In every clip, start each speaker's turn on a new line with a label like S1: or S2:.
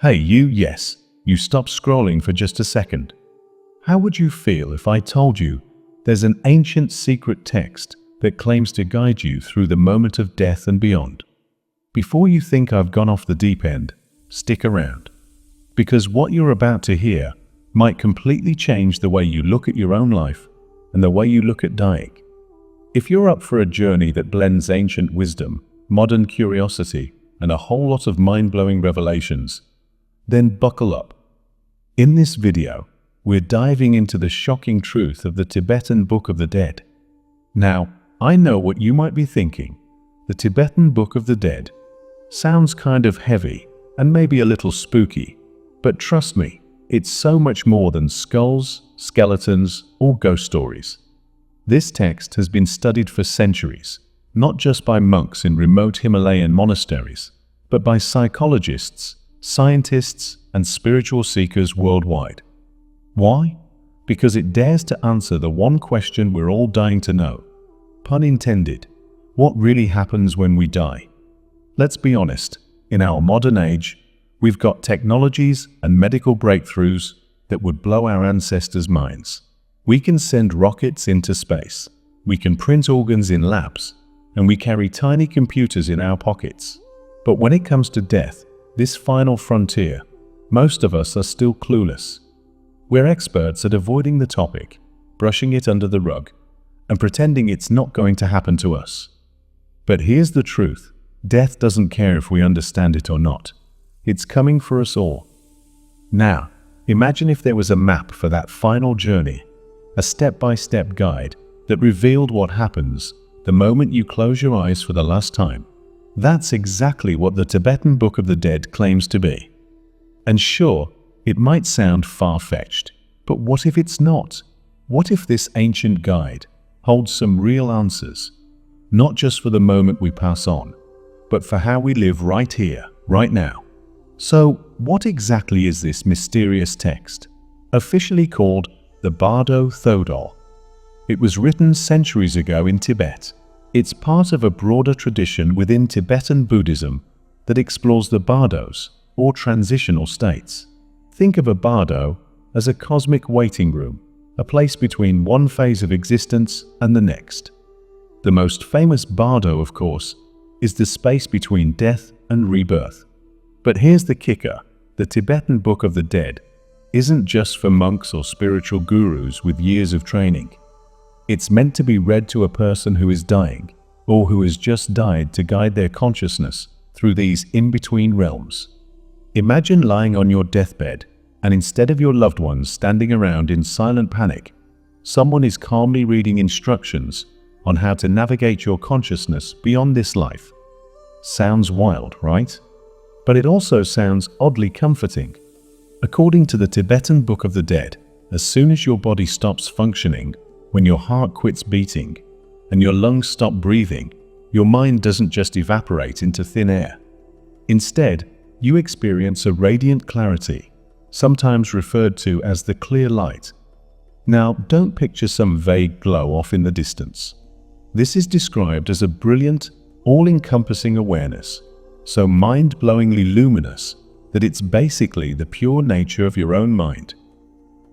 S1: Hey, yes, you stop scrolling for just a second. How would you feel if I told you there's an ancient secret text that claims to guide you through the moment of death and beyond? Before you think I've gone off the deep end, stick around. Because what you're about to hear might completely change the way you look at your own life and the way you look at dying. If you're up for a journey that blends ancient wisdom, modern curiosity, and a whole lot of mind-blowing revelations, then buckle up. In this video, we're diving into the shocking truth of the Tibetan Book of the Dead. Now, I know what you might be thinking. The Tibetan Book of the Dead sounds kind of heavy and maybe a little spooky, but trust me, it's so much more than skulls, skeletons, or ghost stories. This text has been studied for centuries, not just by monks in remote Himalayan monasteries, but by psychologists, scientists, and spiritual seekers worldwide. Why? Because it dares to answer the one question we're all dying to know. Pun intended. What really happens when we die? Let's be honest, in our modern age, we've got technologies and medical breakthroughs that would blow our ancestors' minds. We can send rockets into space, we can print organs in labs, and we carry tiny computers in our pockets. But when it comes to death, this final frontier, most of us are still clueless. We're experts at avoiding the topic, brushing it under the rug, and pretending it's not going to happen to us. But here's the truth. Death doesn't care if we understand it or not. It's coming for us all. Now, imagine if there was a map for that final journey, a step-by-step guide that revealed what happens the moment you close your eyes for the last time. That's exactly what the Tibetan Book of the Dead claims to be. And sure, it might sound far-fetched, but what if it's not? What if this ancient guide holds some real answers, not just for the moment we pass on, but for how we live right here, right now? So, what exactly is this mysterious text, officially called the Bardo Thodol? It was written centuries ago in Tibet. It's part of a broader tradition within Tibetan Buddhism that explores the Bardos, or transitional states. Think of a Bardo as a cosmic waiting room, a place between one phase of existence and the next. The most famous Bardo, of course, is the space between death and rebirth. But here's the kicker. The Tibetan Book of the Dead isn't just for monks or spiritual gurus with years of training. It's meant to be read to a person who is dying, or who has just died, to guide their consciousness through these in-between realms. Imagine lying on your deathbed, and instead of your loved ones standing around in silent panic, someone is calmly reading instructions on how to navigate your consciousness beyond this life. Sounds wild, right? But it also sounds oddly comforting. According to the Tibetan Book of the Dead, as soon as your body stops functioning, when your heart quits beating, and your lungs stop breathing, your mind doesn't just evaporate into thin air. Instead, you experience a radiant clarity, sometimes referred to as the clear light. Now, don't picture some vague glow off in the distance. This is described as a brilliant, all-encompassing awareness, so mind-blowingly luminous that it's basically the pure nature of your own mind.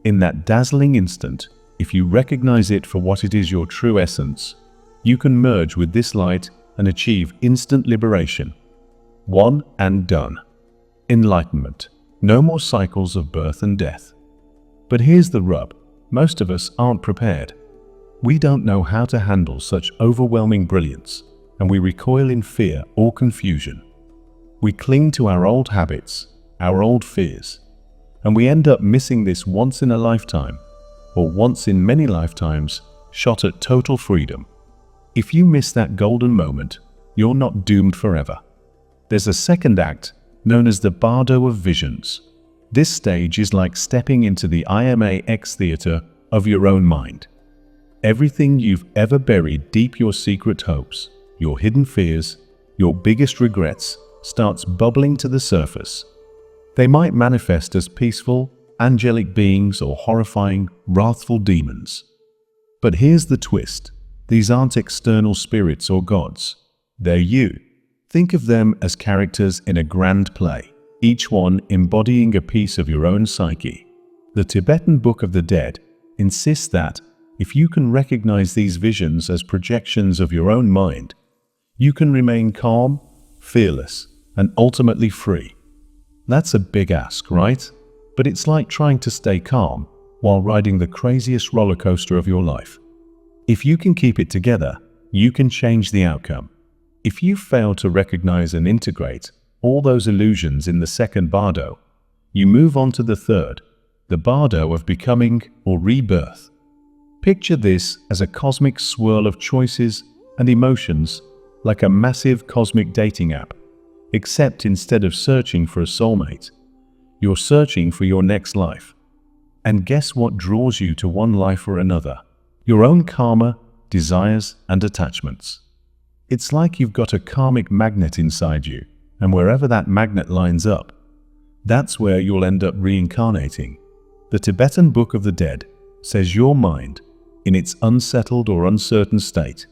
S1: In that dazzling instant, if you recognize it for what it is, your true essence, you can merge with this light and achieve instant liberation. One and done. Enlightenment. No more cycles of birth and death. But here's the rub. Most of us aren't prepared. We don't know how to handle such overwhelming brilliance, and we recoil in fear or confusion. We cling to our old habits, our old fears, and we end up missing this once in a lifetime, or once in many lifetimes, shot at total freedom. If you miss that golden moment, you're not doomed forever. There's a second act known as the Bardo of Visions. This stage is like stepping into the IMAX theater of your own mind. Everything you've ever buried deep, your secret hopes, your hidden fears, your biggest regrets, starts bubbling to the surface. They might manifest as peaceful, angelic beings or horrifying, wrathful demons. But here's the twist. These aren't external spirits or gods. They're you. Think of them as characters in a grand play. each one embodying a piece of your own psyche. The Tibetan Book of the Dead insists that if you can recognize these visions as projections of your own mind, you can remain calm, fearless, and ultimately free. That's a big ask, right? But it's like trying to stay calm while riding the craziest roller coaster of your life. If you can keep it together, you can change the outcome. If you fail to recognize and integrate all those illusions in the second Bardo, you move on to the third, the Bardo of becoming or rebirth. Picture this as a cosmic swirl of choices and emotions, like a massive cosmic dating app, except instead of searching for a soulmate, you're searching for your next life. And guess what draws you to one life or another? Your own karma, desires, and attachments. It's like you've got a karmic magnet inside you, and wherever that magnet lines up, that's where you'll end up reincarnating. The Tibetan Book of the Dead says your mind, in its unsettled or uncertain state,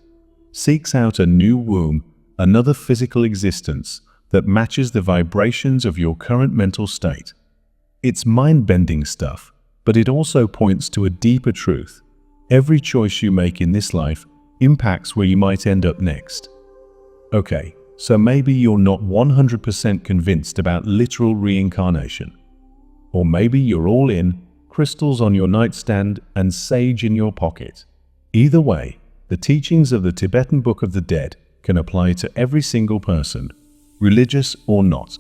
S1: seeks out a new womb, another physical existence that matches the vibrations of your current mental state. It's mind-bending stuff, but it also points to a deeper truth. Every choice you make in this life impacts where you might end up next. Okay, so maybe you're not 100% convinced about literal reincarnation. Or maybe you're all in, crystals on your nightstand and sage in your pocket. Either way, the teachings of the Tibetan Book of the Dead can apply to every single person, religious or not.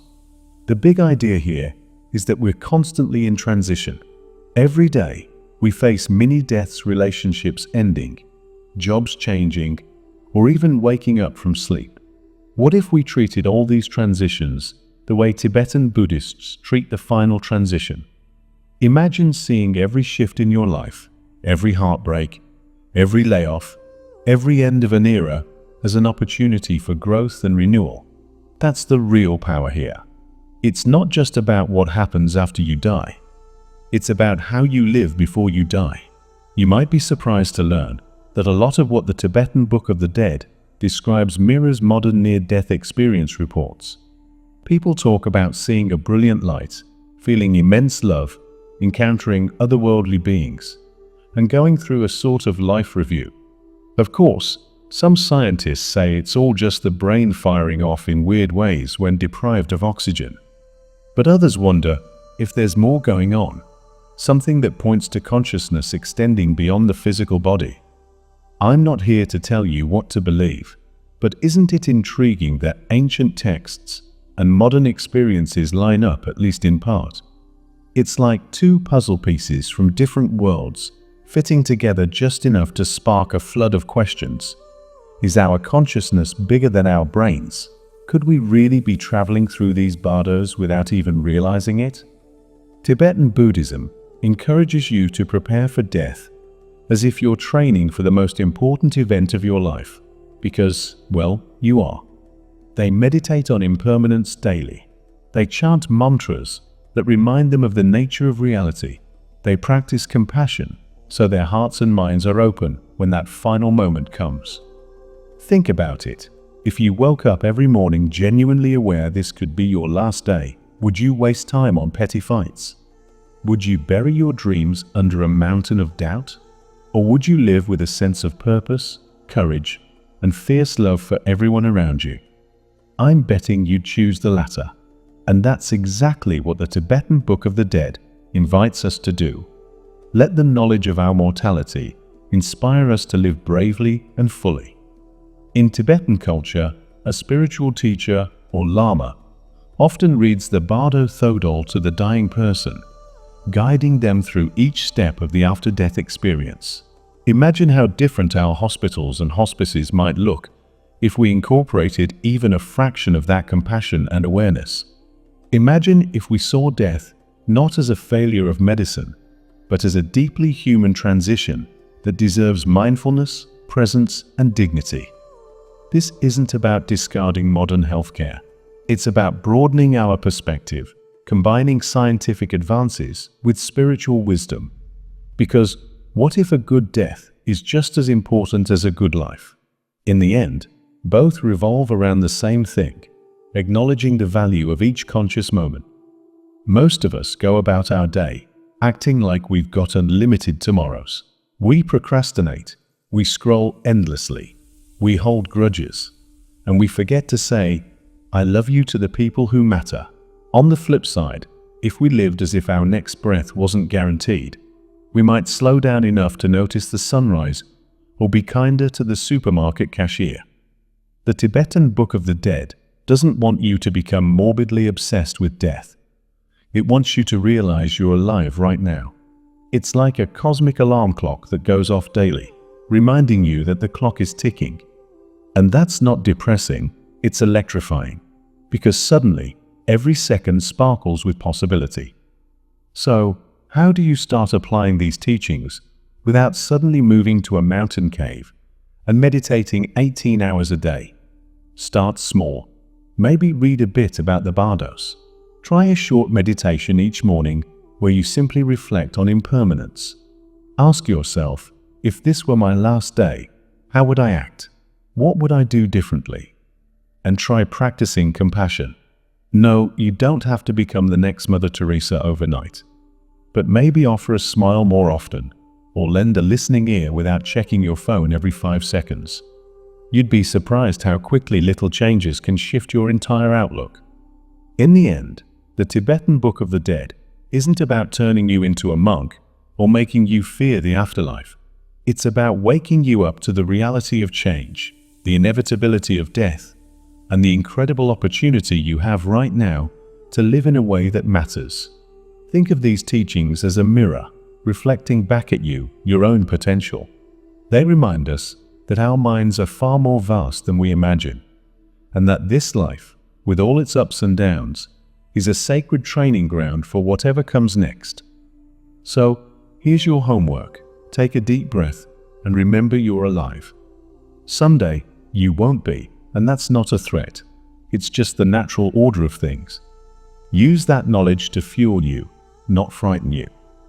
S1: The big idea here is that we're constantly in transition. Every day, we face mini-deaths, relationships ending, jobs changing, or even waking up from sleep. What if we treated all these transitions the way Tibetan Buddhists treat the final transition? Imagine seeing every shift in your life, every heartbreak, every layoff, every end of an era as an opportunity for growth and renewal. That's the real power here. It's not just about what happens after you die. It's about how you live before you die. You might be surprised to learn that a lot of what the Tibetan Book of the Dead describes mirrors modern near-death experience reports. People talk about seeing a brilliant light, feeling immense love, encountering otherworldly beings, and going through a sort of life review. Of course, some scientists say it's all just the brain firing off in weird ways when deprived of oxygen. But others wonder if there's more going on, something that points to consciousness extending beyond the physical body. I'm not here to tell you what to believe, but isn't it intriguing that ancient texts and modern experiences line up, at least in part? It's like two puzzle pieces from different worlds fitting together just enough to spark a flood of questions. Is our consciousness bigger than our brains? Could we really be traveling through these bardos without even realizing it? Tibetan Buddhism encourages you to prepare for death as if you're training for the most important event of your life, because, well, you are. They meditate on impermanence daily. They chant mantras that remind them of the nature of reality. They practice compassion so their hearts and minds are open when that final moment comes. Think about it. If you woke up every morning genuinely aware this could be your last day, would you waste time on petty fights? Would you bury your dreams under a mountain of doubt? Or would you live with a sense of purpose, courage, and fierce love for everyone around you? I'm betting you'd choose the latter. And that's exactly what the Tibetan Book of the Dead invites us to do. Let the knowledge of our mortality inspire us to live bravely and fully. In Tibetan culture, a spiritual teacher or lama often reads the Bardo Thodol to the dying person, guiding them through each step of the after-death experience. Imagine how different our hospitals and hospices might look if we incorporated even a fraction of that compassion and awareness. Imagine if we saw death not as a failure of medicine, but as a deeply human transition that deserves mindfulness, presence, and dignity. This isn't about discarding modern healthcare. It's about broadening our perspective, combining scientific advances with spiritual wisdom. Because what if a good death is just as important as a good life? In the end, both revolve around the same thing, acknowledging the value of each conscious moment. Most of us go about our day acting like we've got unlimited tomorrows. We procrastinate, we scroll endlessly, we hold grudges, and we forget to say, "I love you" to the people who matter. On the flip side, if we lived as if our next breath wasn't guaranteed, we might slow down enough to notice the sunrise or be kinder to the supermarket cashier. The Tibetan Book of the Dead doesn't want you to become morbidly obsessed with death. It wants you to realize you're alive right now. It's like a cosmic alarm clock that goes off daily, reminding you that the clock is ticking. And that's not depressing, it's electrifying, because suddenly every second sparkles with possibility. So, how do you start applying these teachings without suddenly moving to a mountain cave and meditating 18 hours a day? Start small. Maybe read a bit about the Bardos. Try a short meditation each morning where you simply reflect on impermanence. Ask yourself, if this were my last day, how would I act? What would I do differently? And try practicing compassion. No, you don't have to become the next Mother Teresa overnight. But maybe offer a smile more often, or lend a listening ear without checking your phone every 5 seconds. You'd be surprised how quickly little changes can shift your entire outlook. In the end, the Tibetan Book of the Dead isn't about turning you into a monk or making you fear the afterlife. It's about waking you up to the reality of change, the inevitability of death, and the incredible opportunity you have right now to live in a way that matters. Think of these teachings as a mirror, reflecting back at you your own potential. They remind us that our minds are far more vast than we imagine, and that this life, with all its ups and downs, is a sacred training ground for whatever comes next. So, here's your homework. Take a deep breath and remember you're alive. Someday, you won't be, and that's not a threat. It's just the natural order of things. Use that knowledge to fuel you, not frighten you.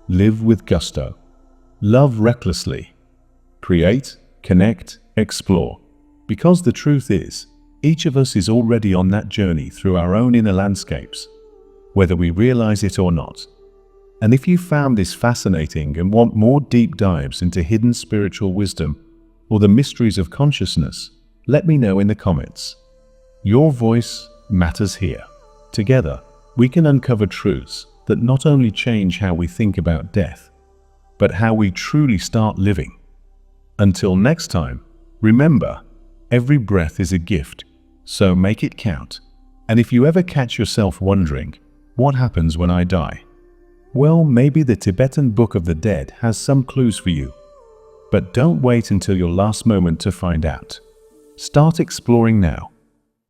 S1: Live with gusto. Love recklessly. Create, connect, explore. Because the truth is, each of us is already on that journey through our own inner landscapes, whether we realize it or not. And if you found this fascinating and want more deep dives into hidden spiritual wisdom or the mysteries of consciousness, let me know in the comments. Your voice matters here. Together, we can uncover truths that not only change how we think about death, but how we truly start living. Until next time, remember, every breath is a gift, so make it count. And if you ever catch yourself wondering, what happens when I die? Well, maybe the Tibetan Book of the Dead has some clues for you. But don't wait until your last moment to find out. Start exploring now.